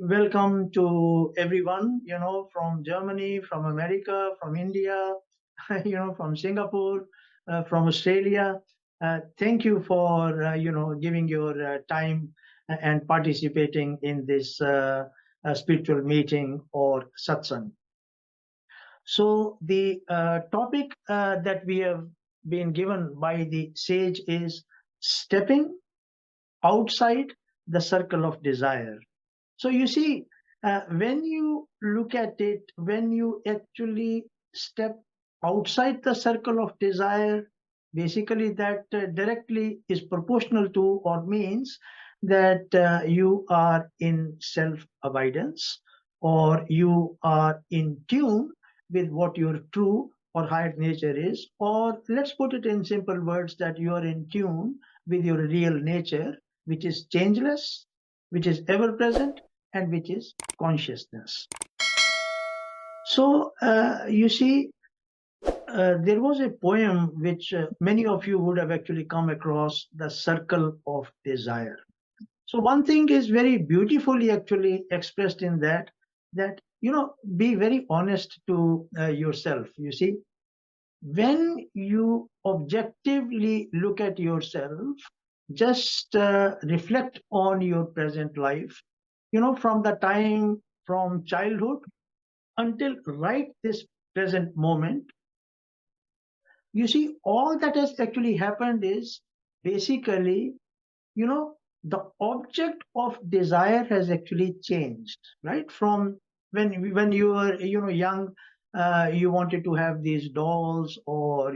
welcome to everyone, from Germany, from America, from India, from Singapore, from Australia. Thank you for, giving your time and participating in this spiritual meeting or satsang. So the topic that we have been given by the sage is stepping outside the circle of desire. So you see, when you look at it, when you actually step outside the circle of desire, basically that directly is proportional to or means that you are in self-abidance or you are in tune with what your true or higher nature is, or let's put it in simple words that you are in tune with your real nature, which is changeless, which is ever present, and which is consciousness. So, you see, there was a poem which many of you would have actually come across, The Circle of Desire. So one thing is very beautifully actually expressed in that, be very honest to yourself. You see, when you objectively look at yourself, just reflect on your present life, from the time from childhood until right this present moment. You see, all that has actually happened is basically, you know, the object of desire has actually changed, right? From when you were, young, you wanted to have these dolls or,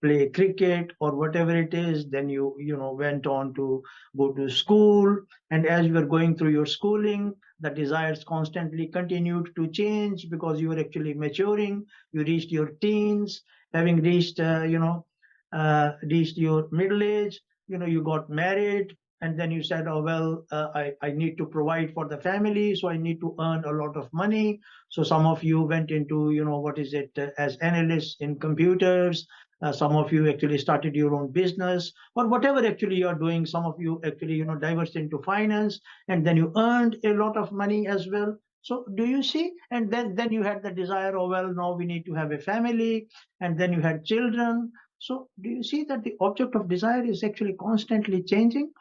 play cricket or whatever it is. Then you went on to go to school. And as you were going through your schooling, the desires constantly continued to change because you were actually maturing. You reached your teens, having reached, reached your middle age. You got married, and then you said, oh well, I need to provide for the family, so I need to earn a lot of money. So some of you went into, what is it, as analysts in computers. Some of you actually started your own business or whatever actually you're doing. Some of you actually, diverged into finance, and then you earned a lot of money as well. So do you see? And then you had the desire, oh well, now we need to have a family, and then you had children. So do you see that the object of desire is actually constantly changing?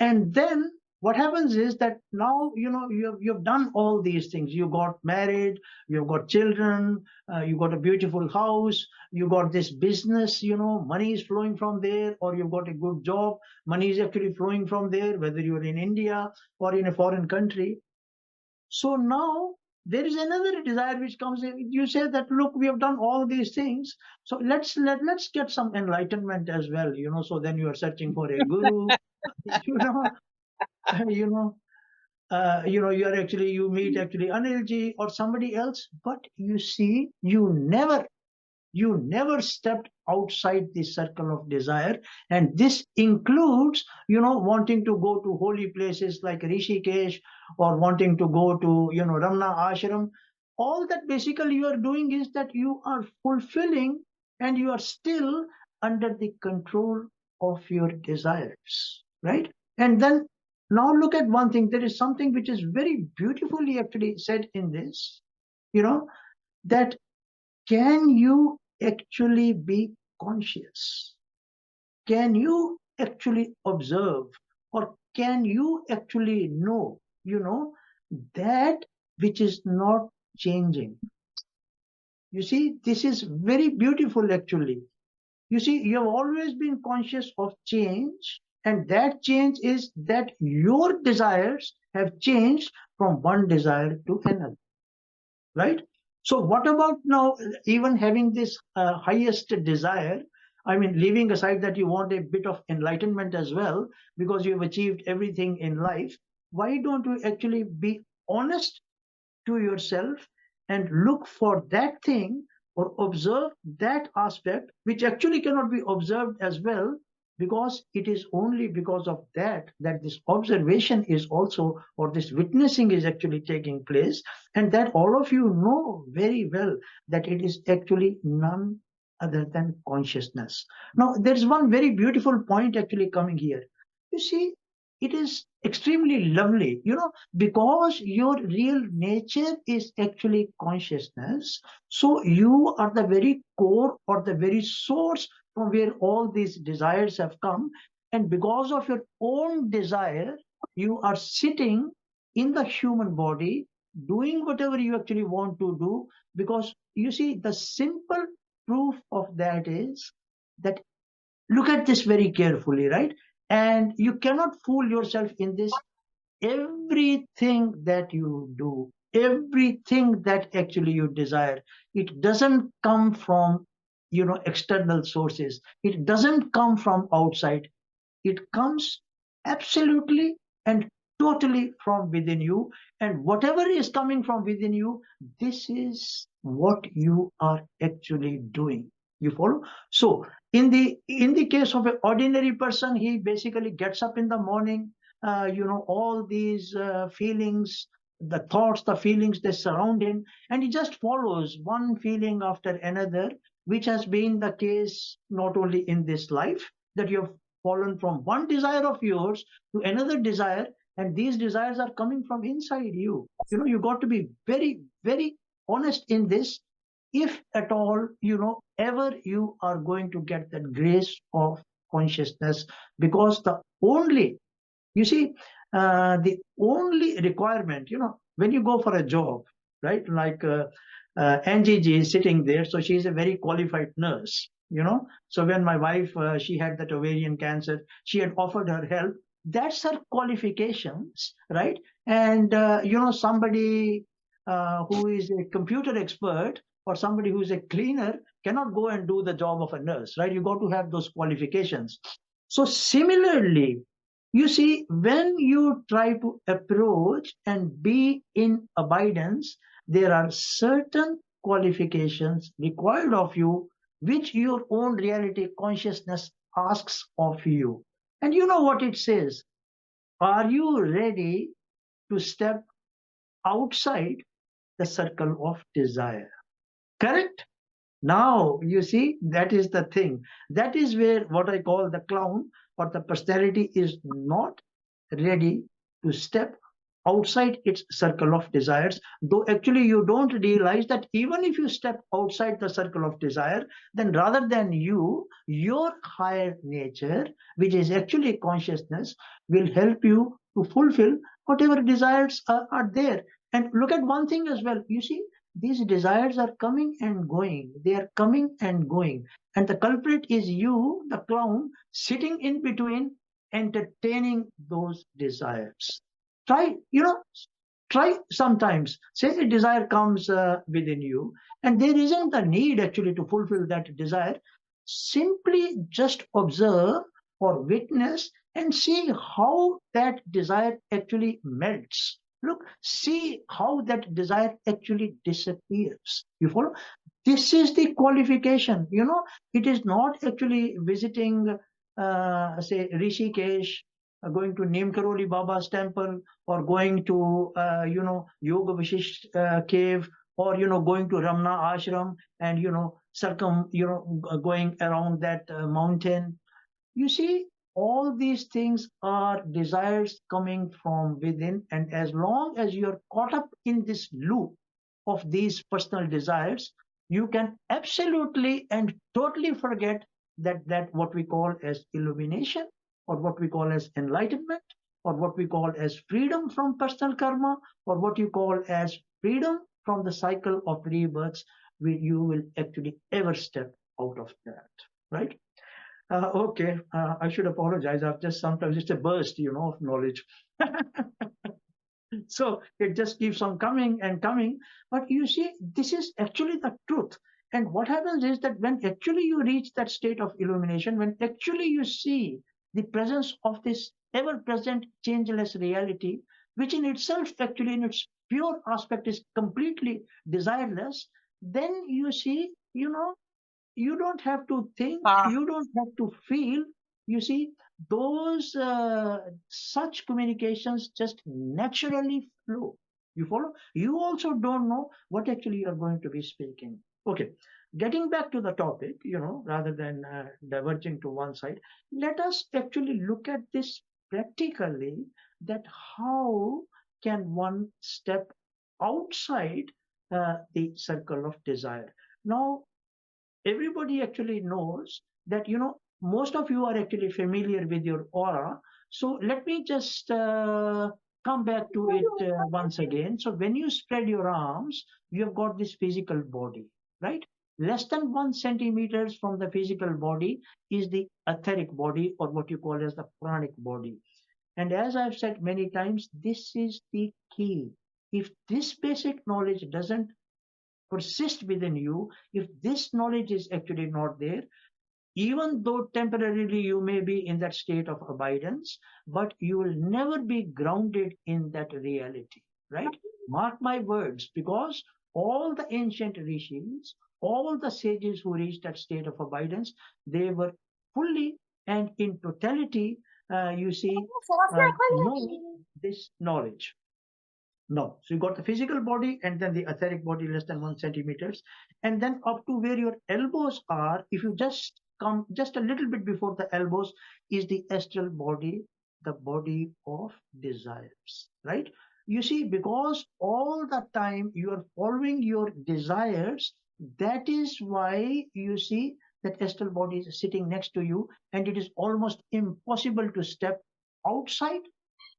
And then what happens is that now, you've done all these things. You got married, you've got children, you got a beautiful house, you got this business, money is flowing from there, or you've got a good job, money is actually flowing from there, whether you're in India or in a foreign country. So now there is another desire which comes in. You say that, look, we have done all these things, so let's get some enlightenment as well. So then you are searching for a guru. you know you know you're actually, you meet actually Anilji or somebody else, but you see, you never stepped outside the circle of desire. And this includes, wanting to go to holy places like Rishikesh, or wanting to go to, Ramna ashram. All that basically you are doing is that you are fulfilling, and you are still under the control of your desires, right? And then now look at one thing. There is something which is very beautifully actually said in this, you know that can you actually be conscious? Can you actually observe? Or can you actually know, that which is not changing? You see, this is very beautiful actually. You see, you have always been conscious of change, and that change is that your desires have changed from one desire to another, right? So what about now, even having this highest desire? I mean, leaving aside that you want a bit of enlightenment as well, because you've achieved everything in life, why don't you actually be honest to yourself and look for that thing, or observe that aspect which actually cannot be observed as well, because it is only because of that this observation is also, or this witnessing is actually taking place, and that all of you know very well that it is actually none other than consciousness. Now there is one very beautiful point actually coming here. You see, it is extremely lovely, because your real nature is actually consciousness. So you are the very core or the very source from where all these desires have come. And because of your own desire, you are sitting in the human body doing whatever you actually want to do. Because you see, the simple proof of that is that, look at this very carefully, right? And you cannot fool yourself in this. Everything that you do, everything that actually you desire, it doesn't come from external sources. It doesn't come from outside. It comes absolutely and totally from within you. And whatever is coming from within you, this is what you are actually doing. You follow? So in the case of an ordinary person, he basically gets up in the morning, all these feelings, the thoughts, the feelings, they surround him, and he just follows one feeling after another, which has been the case not only in this life, that you have fallen from one desire of yours to another desire, and these desires are coming from inside you. You got to be very, very honest in this, if at all, ever you are going to get that grace of consciousness. Because you see, the only requirement, when you go for a job, right? Like Angie G is sitting there, so she's a very qualified nurse. So when my wife, she had that ovarian cancer, she had offered her help. That's her qualifications, right? And somebody who is a computer expert or somebody who is a cleaner cannot go and do the job of a nurse, right? You got to have those qualifications. So similarly, you see, when you try to approach and be in abidance, there are certain qualifications required of you, which your own reality consciousness asks of you. And you know what it says? Are you ready to step outside the circle of desire? Correct? Now, you see, that is the thing. That is where what I call the clown or the personality is not ready to step outside its circle of desires, though actually you don't realize that even if you step outside the circle of desire, then rather than you, your higher nature, which is actually consciousness, will help you to fulfill whatever desires are there. And look at one thing as well. You see, these desires are coming and going. They are coming and going. And the culprit is you, the clown, sitting in between, entertaining those desires. Try, try sometimes. Say a desire comes within you, and there isn't the need actually to fulfill that desire. Simply just observe or witness and see how that desire actually melts. Look, see how that desire actually disappears. You follow? This is the qualification. It is not actually visiting, say, Rishikesh, going to Neem Karoli Baba's temple, or going to, Yoga Vashish cave, or, going to Ramna ashram and, going around that mountain. You see, all these things are desires coming from within, and as long as you're caught up in this loop of these personal desires, you can absolutely and totally forget that what we call as illumination, or what we call as enlightenment, or what we call as freedom from personal karma, or what you call as freedom from the cycle of rebirths, where you will actually ever step out of that, right? Okay, I should apologize. I've just sometimes it's a burst, of knowledge. So it just keeps on coming and coming. But you see, this is actually the truth. And what happens is that when actually you reach that state of illumination, when actually you see the presence of this ever present changeless reality, which in itself, actually, in its pure aspect, is completely desireless, then you see, you don't have to think, Ah, you don't have to feel. You see, those such communications just naturally flow. You follow? You also don't know what actually you're going to be speaking. Okay, getting back to the topic, rather than diverging to one side, let us actually look at this practically that how can one step outside the circle of desire. Now, everybody actually knows that, most of you are actually familiar with your aura. So let me just come back to it once again. So when you spread your arms, you have got this physical body, right? Less than 1 centimeters from the physical body is the etheric body, or what you call as the pranic body. And as I've said many times, this is the key. If this basic knowledge doesn't persist within you, if this knowledge is actually not there, even though temporarily you may be in that state of abidance, but you will never be grounded in that reality, right? Mark my words, because all the ancient rishis, all the sages who reached that state of abidance, they were fully and in totality, know this knowledge. No. So you got the physical body and then the etheric body less than 1 centimeters. And then up to where your elbows are, if you just come just a little bit before the elbows, is the astral body, the body of desires, right? You see, because all the time you are following your desires, that is why you see that astral body is sitting next to you, and it is almost impossible to step outside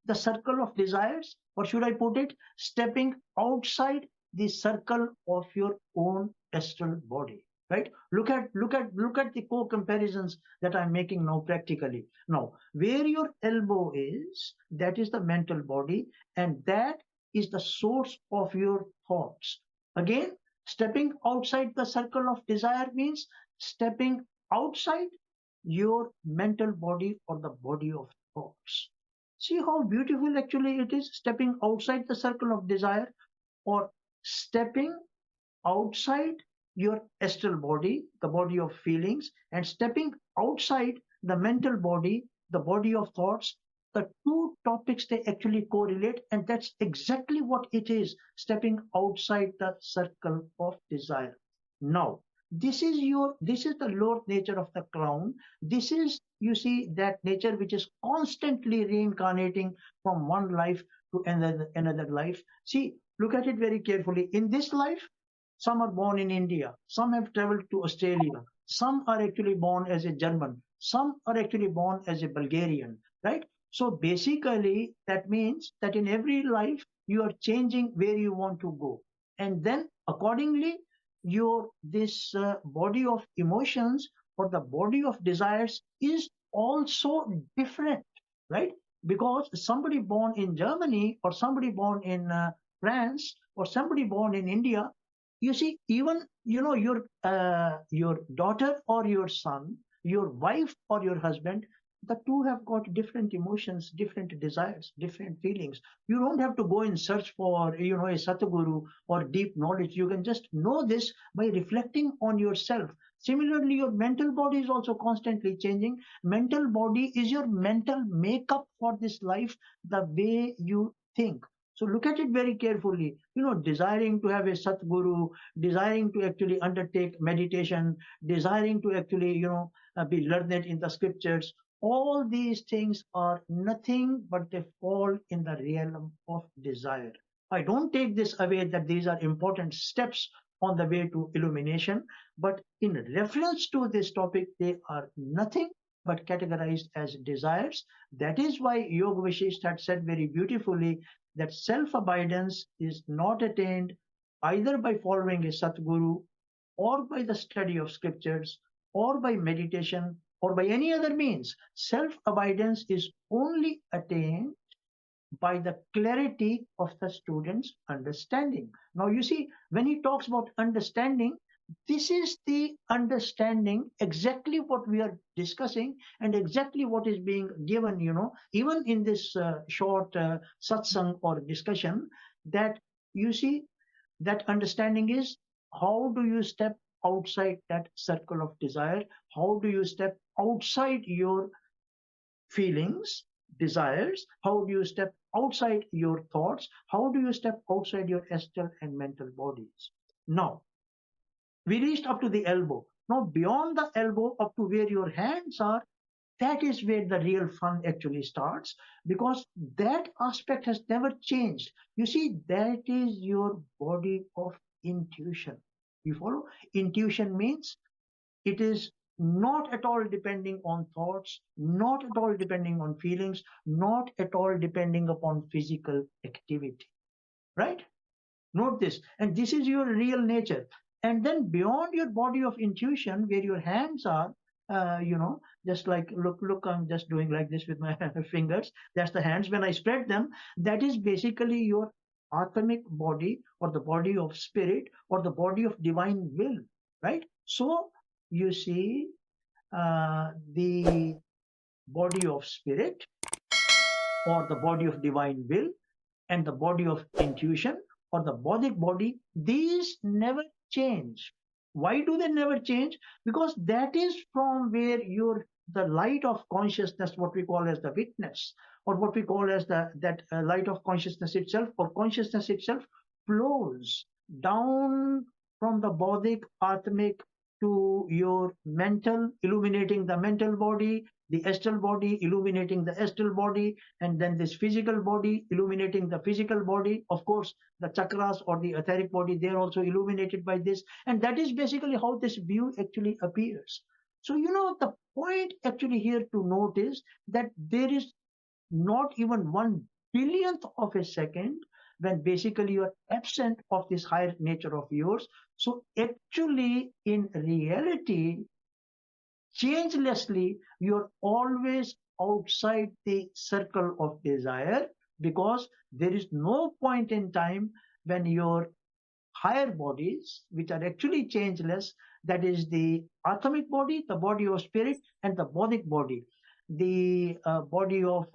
the circle of desires, or should I put it, stepping outside the circle of your own astral body. Right? Look at the co-comparisons that I'm making now practically. Now, where your elbow is, that is the mental body, and that is the source of your thoughts. Again, stepping outside the circle of desire means stepping outside your mental body or the body of thoughts. See how beautiful actually it is, stepping outside the circle of desire, or stepping outside your astral body, the body of feelings, and stepping outside the mental body, the body of thoughts. The two topics, they actually correlate, and that's exactly what it is, stepping outside the circle of desire. Now, this is the Lord nature of the clown. This is, you see, that nature which is constantly reincarnating from one life to another life. See, look at it very carefully. In this life, some are born in India, some have traveled to Australia, some are actually born as a German, some are actually born as a Bulgarian, right? So basically, that means that in every life, you are changing where you want to go. And then accordingly, your this body of emotions or the body of desires is also different, right? Because somebody born in Germany, or somebody born in France, or somebody born in India, you see, even your daughter or your son, your wife or your husband, the two have got different emotions, different desires, different feelings. You don't have to go and search for a satguru or deep knowledge. You can just know this by reflecting on yourself. Similarly, your mental body is also constantly changing. Mental body is your mental makeup for this life, the way you think. So look at it very carefully. Desiring to have a Satguru, desiring to actually undertake meditation, desiring to actually, be learned in the scriptures. All these things are nothing but they fall in the realm of desire. I don't take this away that these are important steps on the way to illumination, but in reference to this topic, they are nothing but categorized as desires. That is why Yoga Vashisht had said very beautifully that self-abidance is not attained either by following a Satguru, or by the study of scriptures, or by meditation, or by any other means. Self-abidance is only attained by the clarity of the student's understanding. Now, you see, when he talks about understanding, this is the understanding exactly what we are discussing, and exactly what is being given, even in this short satsang or discussion, that you see, that understanding is, how do you step outside that circle of desire? How do you step outside your feelings, desires? How do you step outside your thoughts? How do you step outside your astral and mental bodies? Now, we reached up to the elbow. Now, beyond the elbow, up to where your hands are, that is where the real fun actually starts, because that aspect has never changed. You see, that is your body of intuition. You follow? Intuition means it is not at all depending on thoughts, not at all depending on feelings, not at all depending upon physical activity, right? Note this, and this is your real nature. And then beyond your body of intuition, where your hands are, just like, look, I'm just doing like this with my fingers. That's the hands. When I spread them, that is basically your atomic body, or the body of spirit, or the body of divine will, right? So you see, the body of spirit, or the body of divine will, and the body of intuition, or the bodic body, these never change. Why do they never change? Because that is from where your the light of consciousness, what we call as the witness, or what we call as the that light of consciousness itself, or consciousness itself, flows down from the bodic atmic to your mental, illuminating the mental body, the astral body illuminating the astral body, and then this physical body illuminating the physical body. Of course, the chakras or the etheric body, they're also illuminated by this. And that is basically how this view actually appears. So, the point actually here to note is that there is not even 1 billionth of a second when basically you are absent of this higher nature of yours. So actually, in reality, changelessly, you're always outside the circle of desire, because there is no point in time when your higher bodies, which are actually changeless, that is the atomic body, the body of spirit, and the bodic body, the body of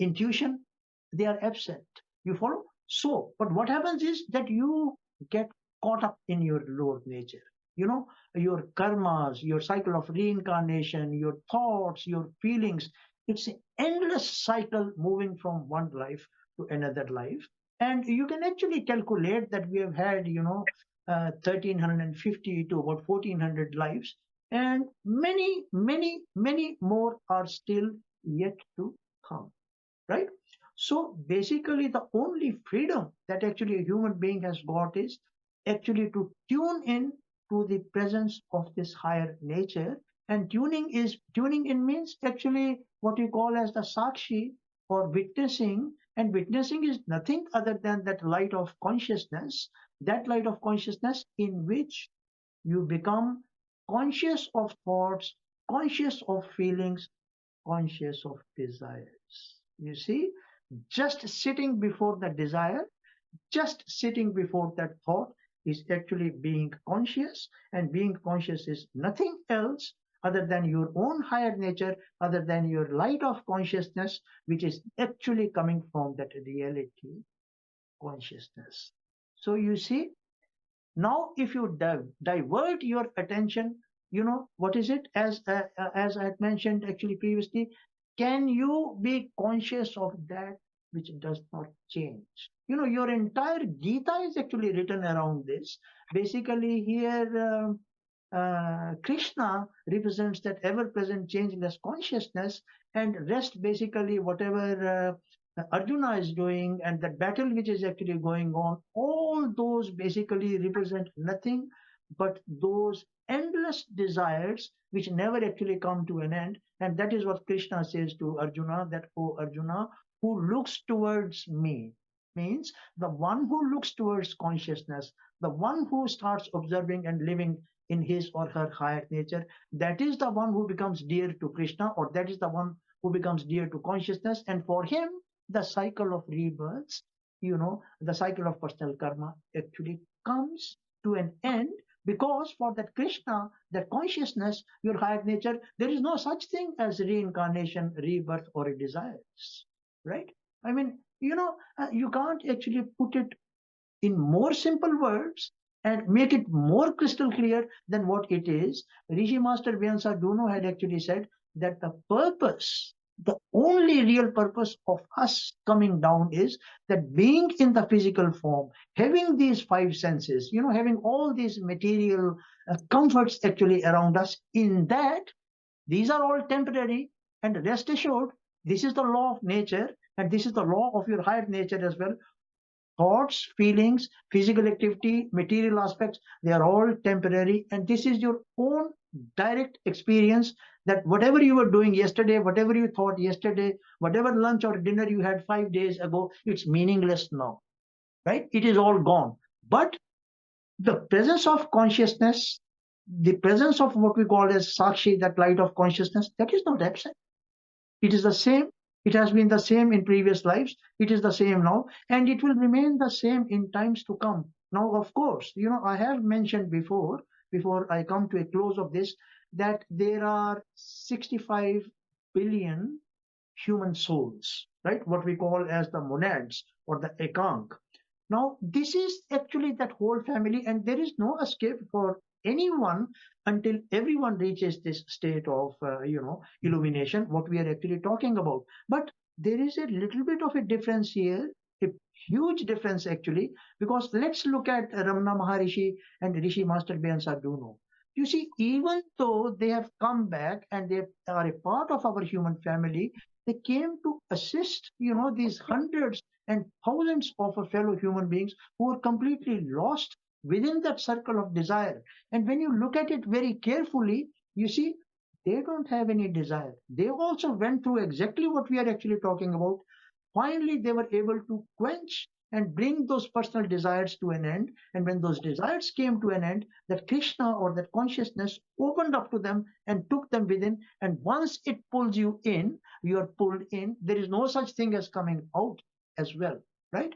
intuition, they are absent. You follow? So, but what happens is that you get caught up in your lower nature. Your karmas, your cycle of reincarnation, your thoughts, your feelings. It's an endless cycle moving from one life to another life. And you can actually calculate that we have had, 1350 to about 1400 lives, and many, many, many more are still yet to come, right? So basically, the only freedom that actually a human being has got is actually to tune in to the presence of this higher nature. And tuning in means actually what you call as the sakshi, or witnessing. And witnessing is nothing other than that light of consciousness, that light of consciousness in which you become conscious of thoughts, conscious of feelings, conscious of desires. You see, just sitting before the desire, just sitting before that thought is actually being conscious, and being conscious is nothing else other than your own higher nature, other than your light of consciousness, which is actually coming from that reality consciousness. So you see, now if you divert your attention, what is it, as I had mentioned actually previously, can you be conscious of that which does not change? Your entire Gita is actually written around this. Basically here, Krishna represents that ever-present changeless consciousness, and rest basically whatever Arjuna is doing, and that battle which is actually going on, all those basically represent nothing but those endless desires which never actually come to an end. And that is what Krishna says to Arjuna, that, "O Arjuna, who looks towards me," means the one who looks towards consciousness, the one who starts observing and living in his or her higher nature, that is the one who becomes dear to Krishna, or that is the one who becomes dear to consciousness. And for him, the cycle of rebirths, the cycle of personal karma actually comes to an end, because for that Krishna, that consciousness, your higher nature, there is no such thing as reincarnation, rebirth, or a desires, right? I mean, you can't actually put it in more simple words and make it more crystal clear than what it is. Rishi Master Vyansa Duno had actually said that the only real purpose of us coming down is that being in the physical form, having these five senses, having all these material comforts actually around us, in that These are all temporary, and rest assured, this is the law of nature, and this is the law of your higher nature as well. Thoughts, feelings, physical activity, material aspects, they are all temporary. And this is your own direct experience that whatever you were doing yesterday, whatever you thought yesterday, whatever lunch or dinner you had 5 days ago, it's meaningless now, right? It is all gone. But the presence of consciousness, the presence of what we call as Sakshi, that light of consciousness, that is not absent. It is the same. It has been the same in previous lives. It is the same now, and it will remain the same in times to come. Now, of course, I have mentioned before I come to a close of this, that there are 65 billion human souls, right? What we call as the monads or the ekank. Now, this is actually that whole family, and there is no escape for anyone until everyone reaches this state of, illumination, what we are actually talking about. But there is a little bit of a difference here, a huge difference actually, because let's look at Ramana Maharishi and Rishi Master Bayan Sarduno. You see, even though they have come back and they are a part of our human family, they came to assist, these hundreds and thousands of fellow human beings who are completely lost within that circle of desire. And when you look at it very carefully, you see they don't have any desire. They also went through exactly what we are actually talking about. Finally, they were able to quench and bring those personal desires to an end. And when those desires came to an end, that Krishna or that consciousness opened up to them and took them within. And once it pulls you in, you are pulled in. There is no such thing as coming out as well, right?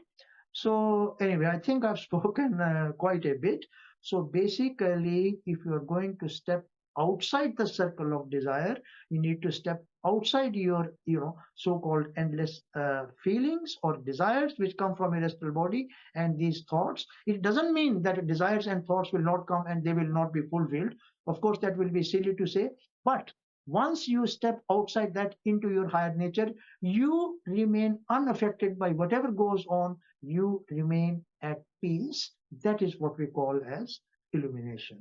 So anyway, I think I've spoken quite a bit. So basically, if you are going to step outside the circle of desire, you need to step outside your, so-called endless feelings or desires which come from a astral body and these thoughts. It doesn't mean that desires and thoughts will not come and they will not be fulfilled. Of course, that will be silly to say, but once you step outside that into your higher nature, you remain unaffected by whatever goes on. You remain at peace. That is what we call as illumination.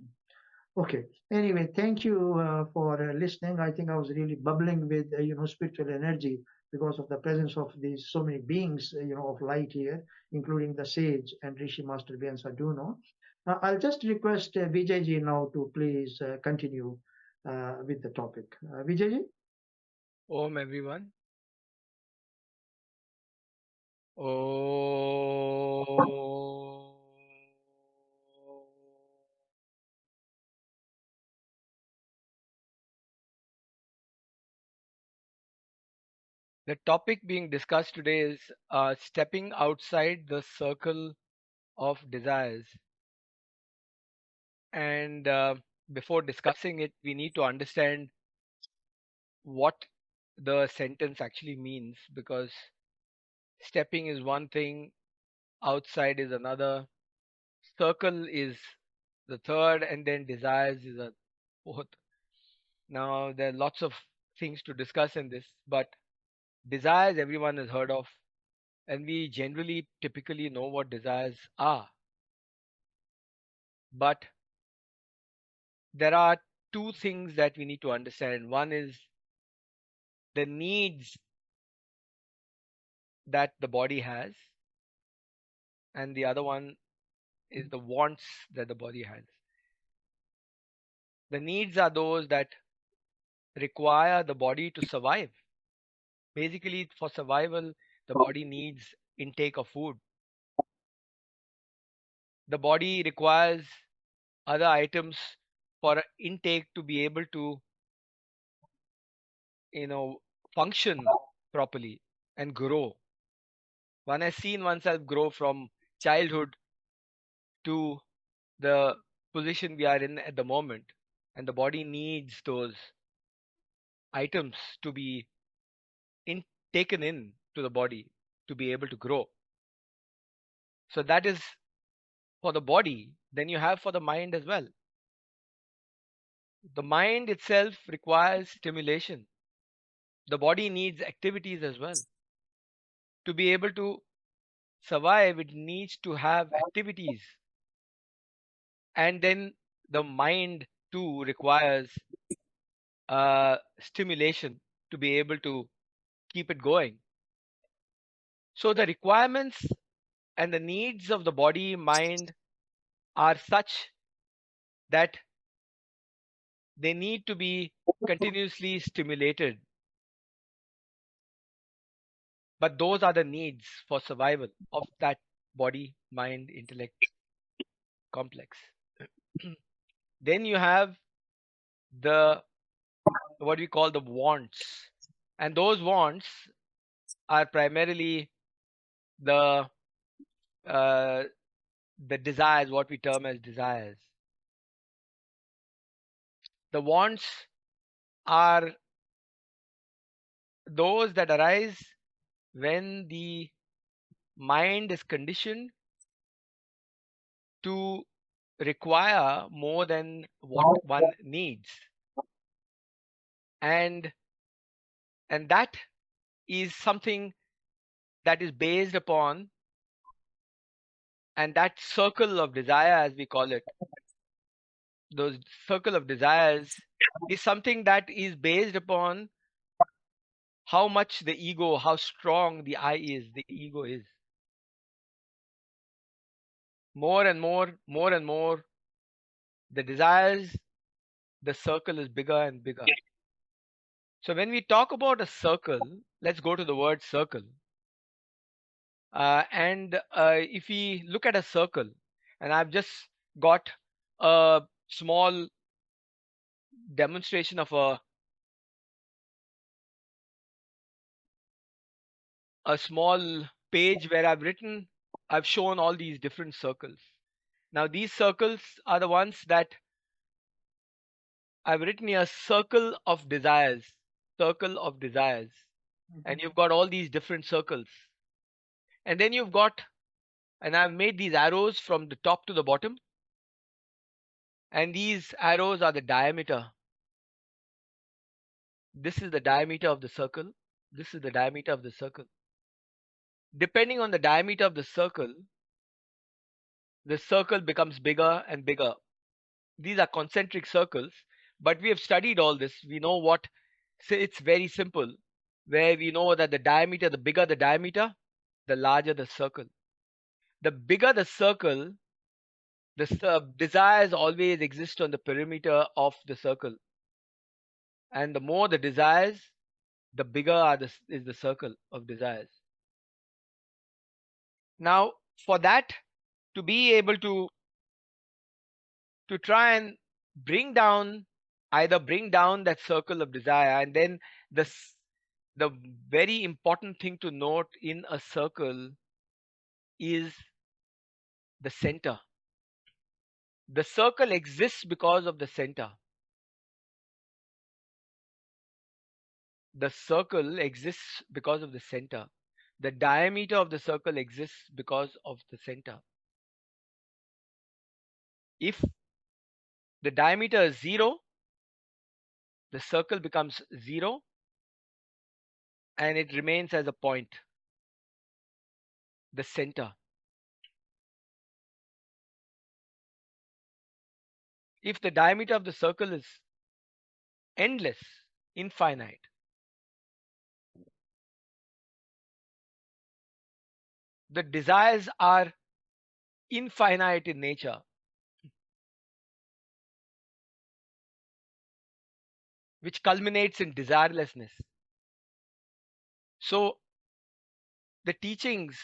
Okay. Anyway, thank you for listening. I think I was really bubbling with spiritual energy because of the presence of these so many beings of light here, including the sage and Rishi Master Vyan Sadhuno. I'll just request Vijay ji now to please continue with the topic. Vijay ji. Om everyone. Oh. The topic being discussed today is stepping outside the circle of desires. And before discussing it, we need to understand what the sentence actually means, because stepping is one thing, outside is another, circle is the third, and then desires is a fourth. Now, there are lots of things to discuss in this, but desires everyone has heard of, and we generally typically know what desires are. But there are two things that we need to understand. One is the needs that the body has, and the other one is the wants that the body has. The needs are those that require the body to survive. Basically, for survival, the body needs intake of food. The body requires other items for intake to be able to, you know, function properly and grow. One has seen oneself grow from childhood to the position we are in at the moment, and the body needs those items to be taken in to the body to be able to grow. So that is for the body. Then you have for the mind as well. The mind itself requires stimulation. The body needs activities as well. To be able to survive, it needs to have activities. And then the mind too requires stimulation to be able to keep it going. So the requirements and the needs of the body mind are such that they need to be continuously stimulated. But those are the needs for survival of that body mind intellect complex. Then you have the what we call the wants, and those wants are primarily the uh, the desires, what we term as desires. The wants are those that arise when the mind is conditioned to require more than what one needs, and that is something that is based upon, and that circle of desire, as we call it, those circle of desires is something that is based upon how much the ego, how strong the I is, the ego is. More and more, more and more, the desires, the circle is bigger and bigger. So when we talk about a circle, let's go to the word circle. And if we look at a circle, and I've just got a small demonstration of a small page where I've shown all these different circles. Now, these circles are the ones that I've written here, circle of desires, circle of desires. And you've got all these different circles. And then you've got, and I've made these arrows from the top to the bottom. And these arrows are the diameter. This is the diameter of the circle. This is the diameter of the circle. Depending on the diameter of the circle becomes bigger and bigger. These are concentric circles, but we have studied all this. We know what, so it's very simple, where we know that the diameter, the bigger the diameter, the larger the circle. The bigger the circle, the desires always exist on the perimeter of the circle. And the more the desires, the bigger is the circle of desires. Now, for that to be able to try and bring down that circle of desire, and then the the very important thing to note in a circle is the center. The circle exists because of the center. The circle exists because of the center. The diameter of the circle exists because of the center. If the diameter is 0, the circle becomes 0 and it remains as a point, the center. If the diameter of the circle is endless, infinite, the desires are infinite in nature, which culminates in desirelessness. So, the teachings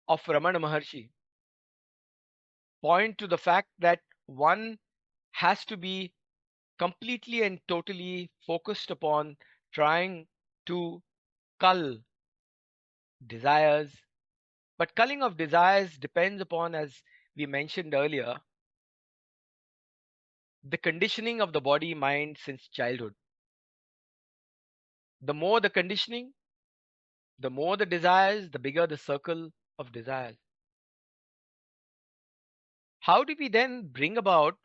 of Ramana Maharshi point to the fact that one has to be completely and totally focused upon trying to cull desires. But culling of desires depends upon, as we mentioned earlier, the conditioning of the body mind since childhood. The more the conditioning, the more the desires, the bigger the circle of desires. How do we then bring about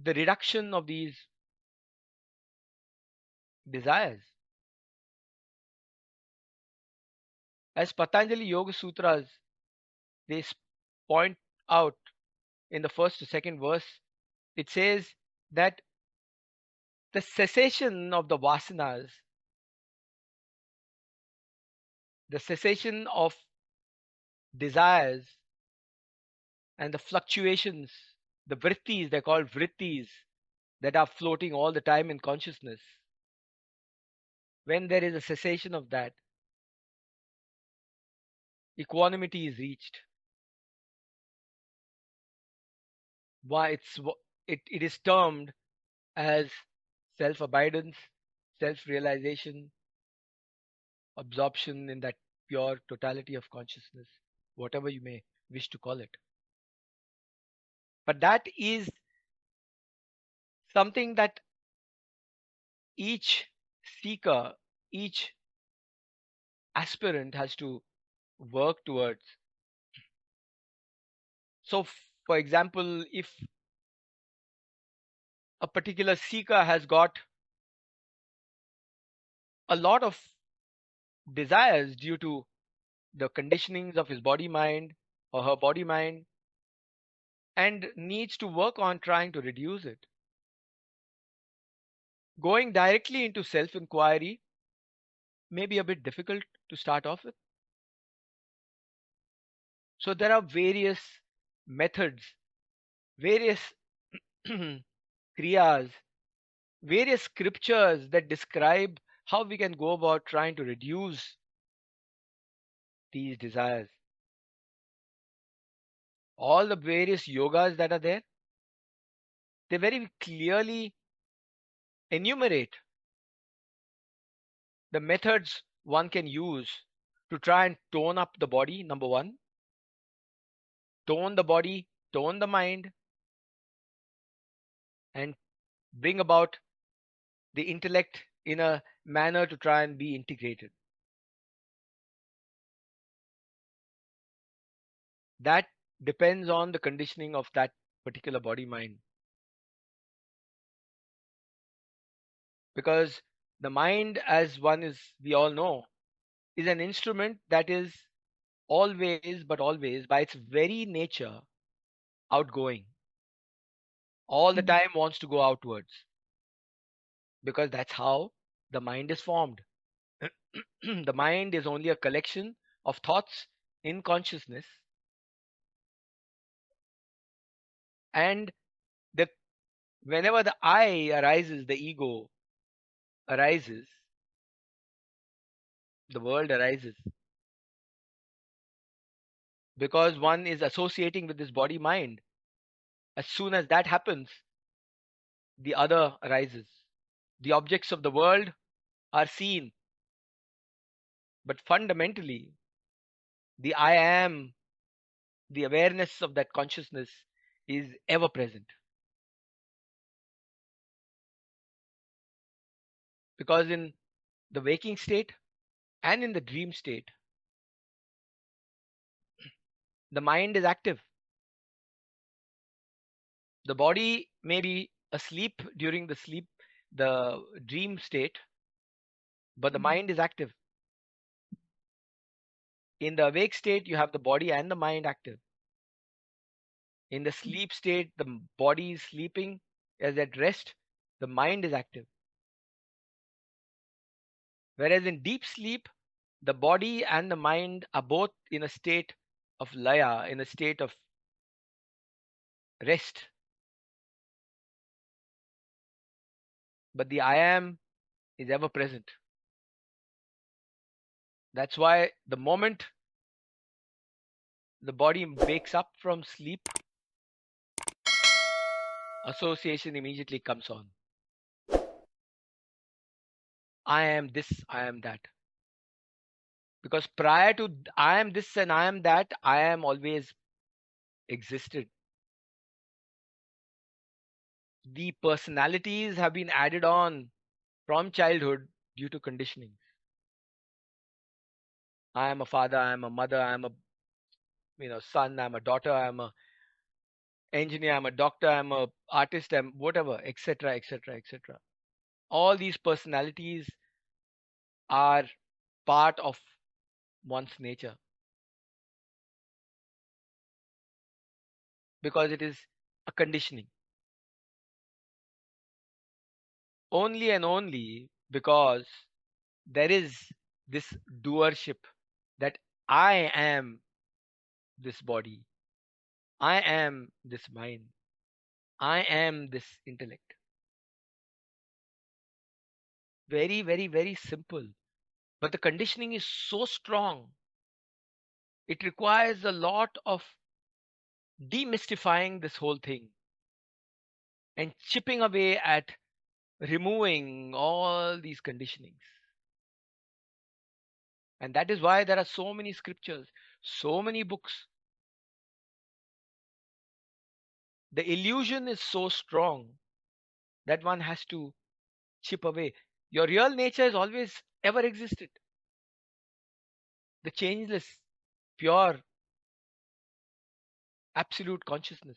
the reduction of these desires? As Patanjali Yoga Sutras, they point out in the first to second verse, It says that the cessation of the vasanas, the cessation of desires and the fluctuations, the vrittis, they're called vrittis, that are floating all the time in consciousness. When there is a cessation of that, equanimity is reached. Why it is termed as self-abidance, self-realization, absorption in that pure totality of consciousness, whatever you may wish to call it. But that is something that each seeker, each aspirant has to work towards. So, for example, if a particular seeker has got a lot of desires due to the conditionings of his body mind or her body mind and needs to work on trying to reduce it, going directly into self inquiry may be a bit difficult to start off with. So, there are various methods, various kriyas, various scriptures that describe how we can go about trying to reduce these desires. All the various yogas that are there, they very clearly enumerate the methods one can use to try and tone up the body. Number one, tone the body, tone the mind, and bring about the intellect in a manner to try and be integrated. That depends on the conditioning of that particular body mind. Because the mind, as one is, we all know, is an instrument that is always, but always, by its very nature, outgoing. All the time wants to go outwards because that's how the mind is formed. The mind is only a collection of thoughts in consciousness, and the whenever the I arises, the ego arises, the world arises because one is associating with this body mind. As soon as that happens, the other arises. The objects of the world are seen, but fundamentally, the I am, the awareness of that consciousness is ever present. Because in the waking state and in the dream state, the mind is active. The body may be asleep during the dream state, but the mind is active. In the awake state, you have the body and the mind active. In the sleep state, the body is sleeping, as at rest, the mind is active. Whereas in deep sleep, the body and the mind are both in a state of laya, in a state of rest. But the I am is ever present. That's why the moment the body wakes up from sleep, association immediately comes on. I am this, I am that. Because prior to I am this and I am that, I am always existed. The personalities have been added on from childhood due to conditioning. I am a father, I am a mother, I am a son, I'm a daughter, I'm a engineer, I'm a doctor, I'm a artist, I'm whatever, etc., etc., etc. All these personalities are part of one's nature because it is a conditioning. Only and only because there is this doership that I am this body, I am this mind, I am this intellect. Very, very, very simple. But the conditioning is so strong. It requires a lot of demystifying this whole thing and chipping away at removing all these conditionings. And that is why there are so many scriptures, so many books. The illusion is so strong that one has to chip away. Your real nature has always ever existed. The changeless, pure, absolute consciousness.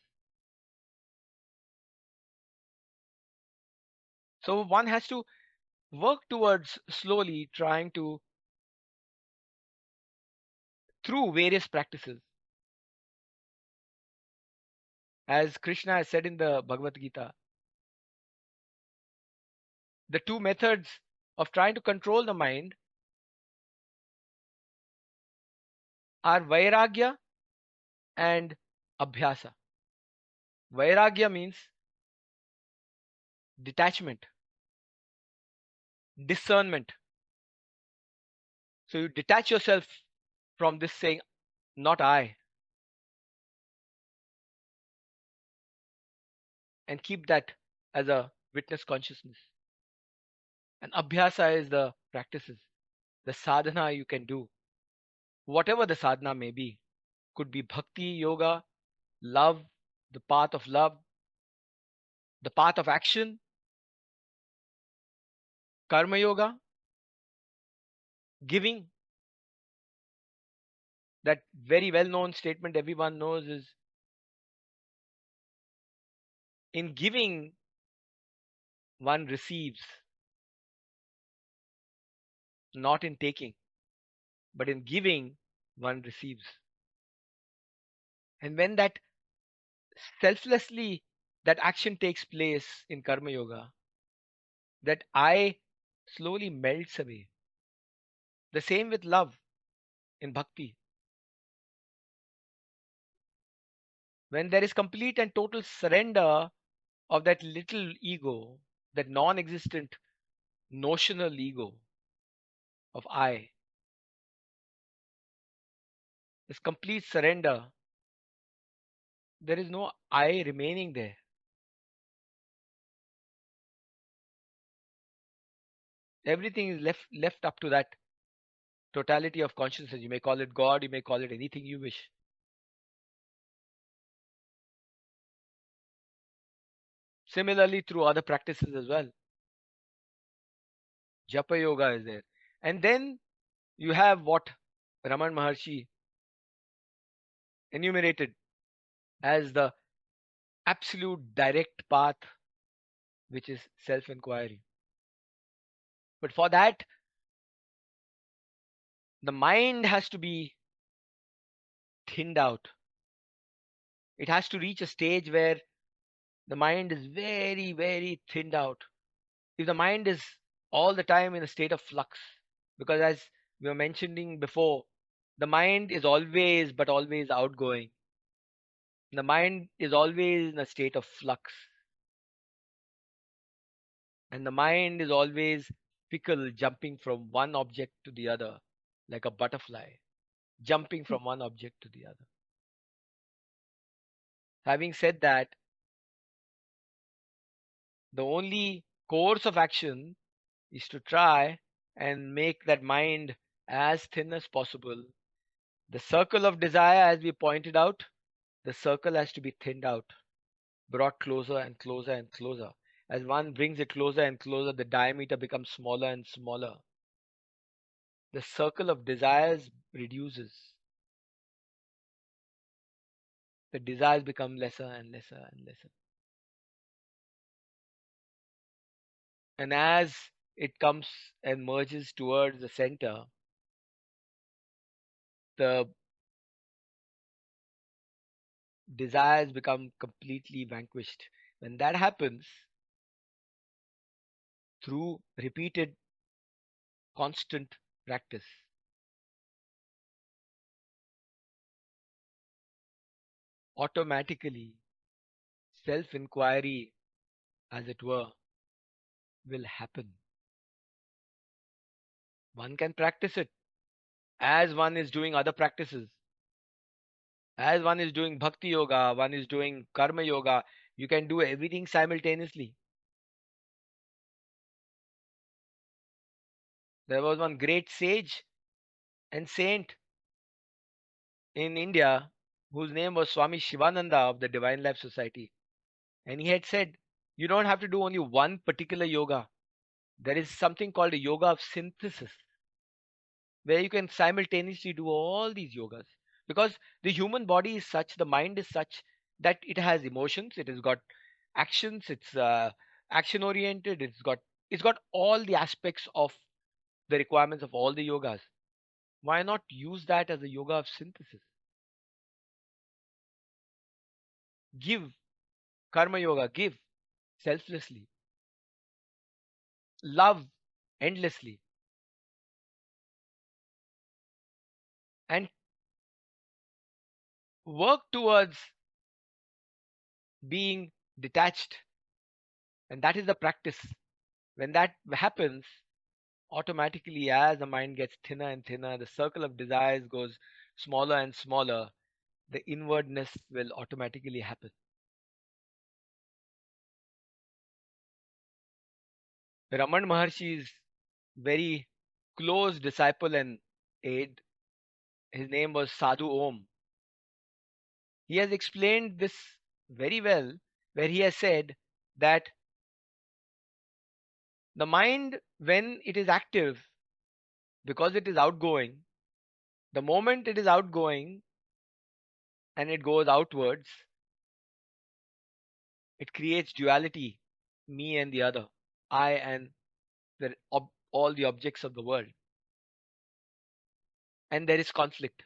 So one has to work towards slowly trying to, through various practices. As Krishna has said in the Bhagavad Gita, the two methods of trying to control the mind are Vairagya and Abhyasa. Vairagya means detachment, discernment. So you detach yourself from this saying, not I, and keep that as a witness consciousness. And Abhyasa is the practices, the sadhana you can do, whatever the sadhana may be. Could be bhakti, yoga, love, the path of love, the path of action, karma yoga, giving. That very well known statement everyone knows is, in giving, one receives, not in taking, but in giving, one receives. And when that selflessly, that action takes place in karma yoga, that I slowly melts away. The same with love in bhakti. When there is complete and total surrender of that little ego, that non existent notional ego of I, this complete surrender, there is no I remaining there. Everything is left up to that totality of consciousness. You may call it God, you may call it anything you wish. Similarly, through other practices as well, Japa Yoga is there. And then you have what Raman Maharshi enumerated as the absolute direct path, which is self inquiry. But for that, the mind has to be thinned out. It has to reach a stage where the mind is very, very thinned out. If the mind is all the time in a state of flux, because as we were mentioning before, the mind is always but always outgoing. The mind is always in a state of flux, and the mind is always fickle, jumping from one object to the other, like a butterfly, jumping from one object to the other. Having said that, the only course of action is to try and make that mind as thin as possible. The circle of desire, as we pointed out, the circle has to be thinned out, brought closer and closer and closer. As one brings it closer and closer, the diameter becomes smaller and smaller. The circle of desires reduces. The desires become lesser and lesser and lesser. And as it comes and merges towards the center, the desires become completely vanquished. When that happens, through repeated, constant practice. Automatically, self inquiry, as it were, will happen. One can practice it as one is doing other practices. As one is doing bhakti yoga, one is doing karma yoga. You can do everything simultaneously. There was one great sage and saint in India whose name was Swami Shivananda of the Divine Life Society. And he had said, you don't have to do only one particular yoga. There is something called a yoga of synthesis, where you can simultaneously do all these yogas. Because the human body is such, the mind is such that it has emotions, it has got actions, it's action oriented, it's got all the aspects of the requirements of all the yogas. Why not use that as a yoga of synthesis? Give karma yoga, give selflessly, love endlessly, and work towards being detached. And that is the practice. When that happens, automatically, as the mind gets thinner and thinner, the circle of desires goes smaller and smaller, the inwardness will automatically happen. Raman Maharshi's very close disciple and aide, his name was Sadhu Om. He has explained this very well, where he has said that the mind, when it is active, because it is outgoing, the moment it is outgoing and it goes outwards, it creates duality, me and the other, I and all the objects of the world. And there is conflict,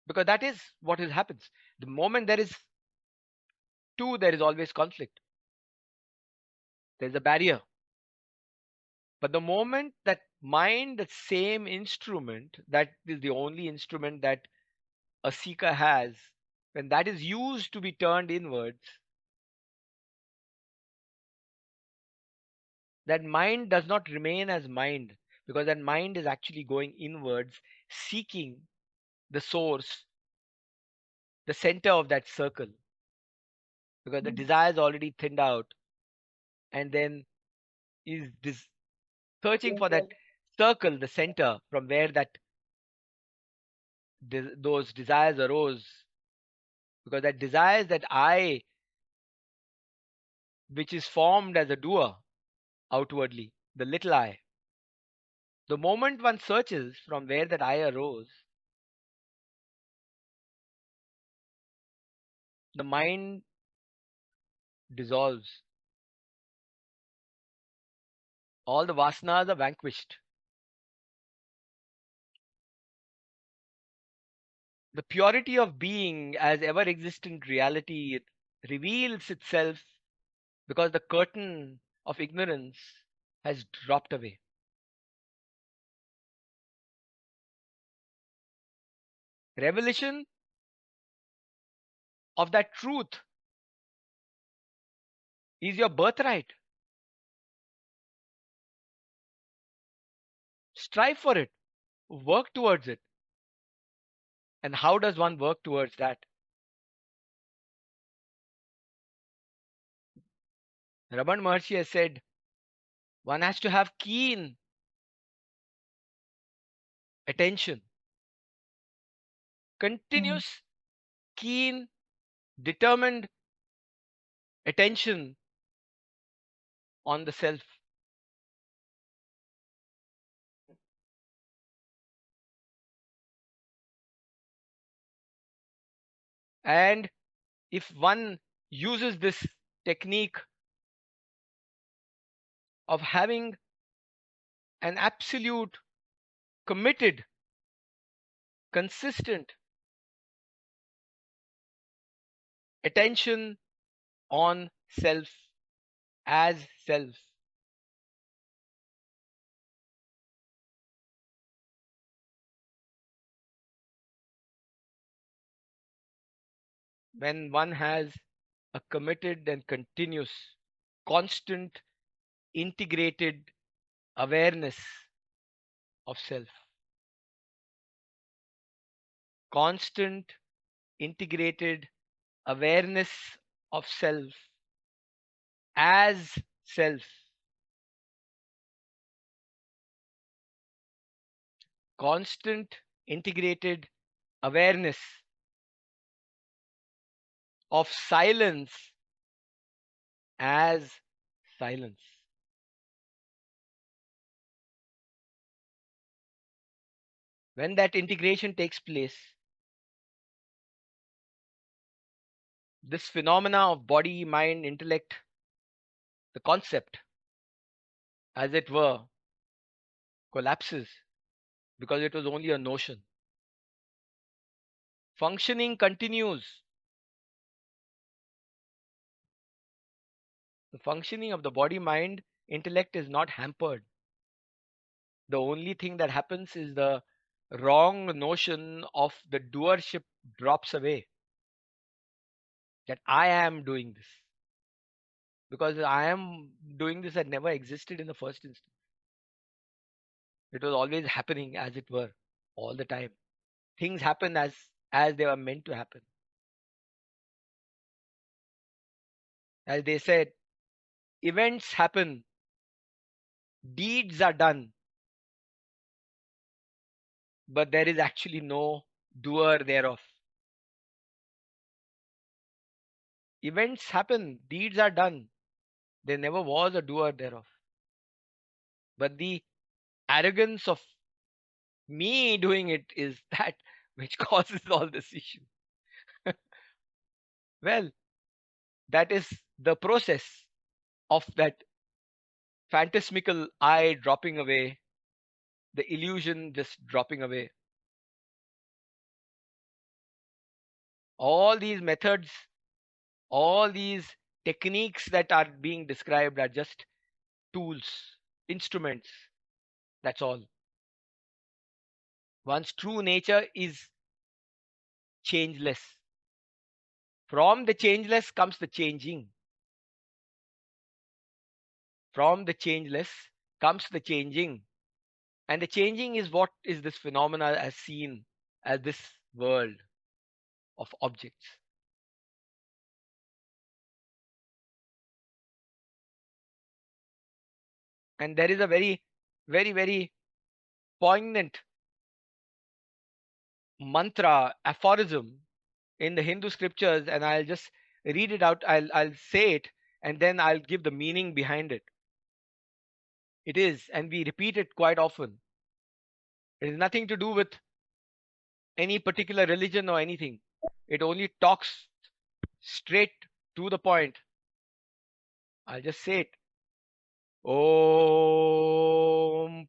because that is what happens. The moment there is two, there is always conflict. There's a barrier. But the moment that mind, that same instrument, that is the only instrument that a seeker has, when that is used to be turned inwards, that mind does not remain as mind, because that mind is actually going inwards, seeking the source, the center of that circle, because the desire is already thinned out, and then is searching for that circle, the center from where those desires arose, because that desires, that I, which is formed as a doer outwardly, the little I. The moment one searches from where that I arose, the mind dissolves. All the vasanas are vanquished. The purity of being as ever existent reality, it reveals itself because the curtain of ignorance has dropped away. Revelation of that truth is your birthright. Strive for it, work towards it. And how does one work towards that? Raman Maharshi has said one has to have keen attention, Mm. continuous, keen, determined attention on the self. And if one uses this technique of having an absolute, committed, consistent attention on self, as self. When one has a committed and continuous, constant, integrated awareness of self, constant, integrated awareness of self as self, constant, integrated awareness of silence as silence. When that integration takes place, this phenomena of body, mind, intellect, the concept, as it were, collapses because it was only a notion. Functioning continues. The functioning of the body, mind, intellect is not hampered. The only thing that happens is the wrong notion of the doership drops away, that I am doing this. Because I am doing this had never existed in the first instance. It was always happening, as it were, all the time. Things happen as they were meant to happen. As they said, events happen, deeds are done, but there is actually no doer thereof. Events happen, deeds are done. There never was a doer thereof. But the arrogance of me doing it is that which causes all this issue. Well, that is the process of that phantasmical I dropping away, the illusion just dropping away. All these methods, all these techniques that are being described are just tools, instruments. That's all. One's true nature is changeless. From the changeless comes the changing. From the changeless comes the changing. And the changing is what is this phenomena as seen as this world of objects. And there is a very, very, very poignant mantra, aphorism in the Hindu scriptures, and I'll just read it out. I'll say it, and then I'll give the meaning behind it. It is, and we repeat it quite often. It has nothing to do with any particular religion or anything. It only talks straight to the point. I'll just say it. Om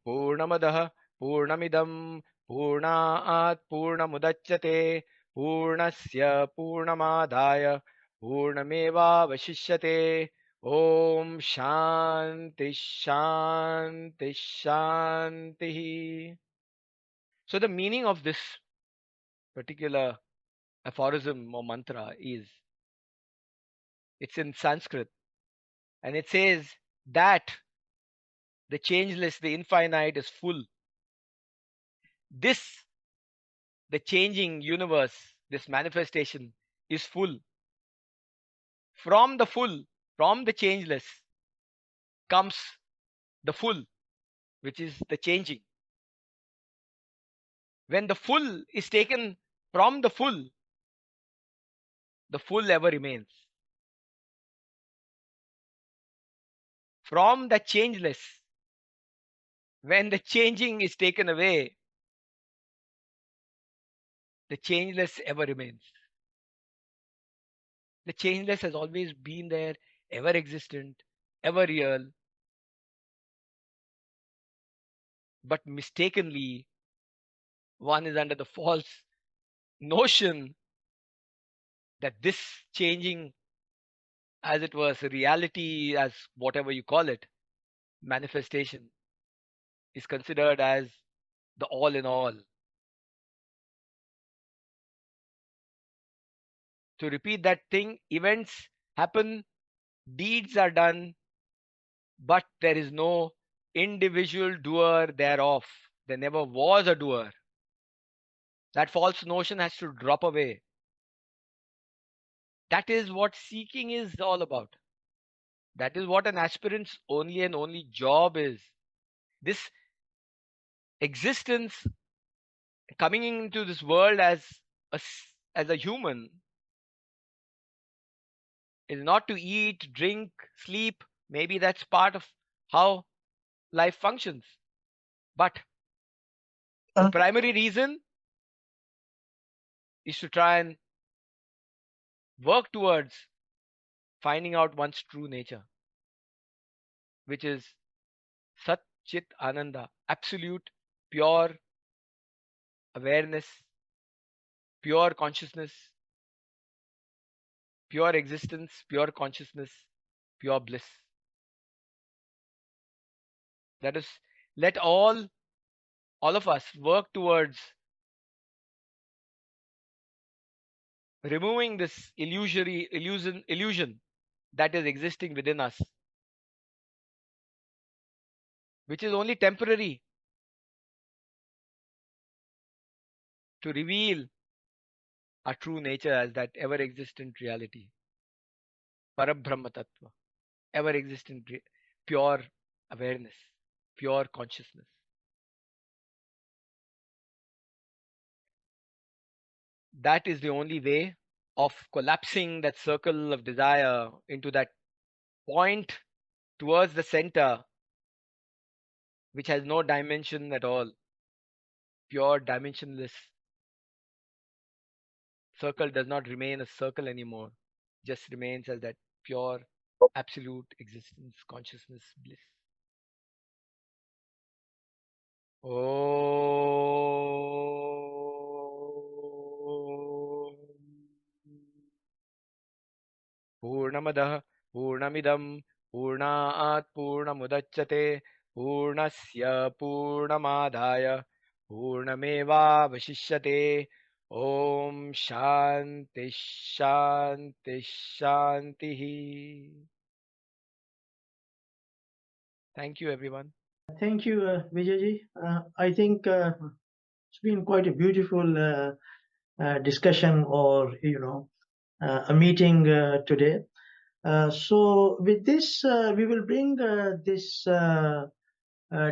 Purnamadah Purnamidam Purnaat Purnamudachyate Purnasya Purnamadaya Purnameva Vashishyate. Om Shanti Shanti Shanti. So the meaning of this particular aphorism or mantra is, it's in Sanskrit, and it says that the changeless, the infinite is full. This, the changing universe, this manifestation is full. From the full, from the changeless comes the full, which is the changing. When the full is taken from the full ever remains. From the changeless, when the changing is taken away, the changeless ever remains. The changeless has always been there, ever existent, ever real, but mistakenly one is under the false notion that this changing as it was a reality, as whatever you call it, manifestation is considered as the all in all. To repeat that thing, events happen, deeds are done, but there is no individual doer thereof. There never was a doer. That false notion has to drop away. That is what seeking is all about. That is what an aspirant's only and only job is. This existence, coming into this world as as a human, is not to eat, drink, sleep. Maybe that's part of how life functions. But the Uh, primary reason is to try and work towards finding out one's true nature, which is Sat Chit Ananda, absolute, pure awareness, pure consciousness, pure existence, pure consciousness, pure bliss. That is, let all of us work towards removing this illusion that is existing within us, which is only temporary, to reveal our true nature as that ever existent reality, Parabrahma Tattva, ever existent, pure awareness, pure consciousness. That is the only way of collapsing that circle of desire into that point towards the center, which has no dimension at all, pure dimensionless. Circle does not remain a circle anymore, just remains as that pure, absolute existence, consciousness, bliss. Oh. पूर्णमदः पूर्णमिदं पूर्णात् पूर्णमुदच्यते पूर्णस्य पूर्णमादाय पूर्णमेवावशिष्यते ॐ शान्ति शान्ति शान्तिः. Thank you, everyone. Thank you, Vijayji. I think it's been quite a beautiful discussion, or a meeting today. So with this, we will bring this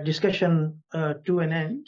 discussion to an end.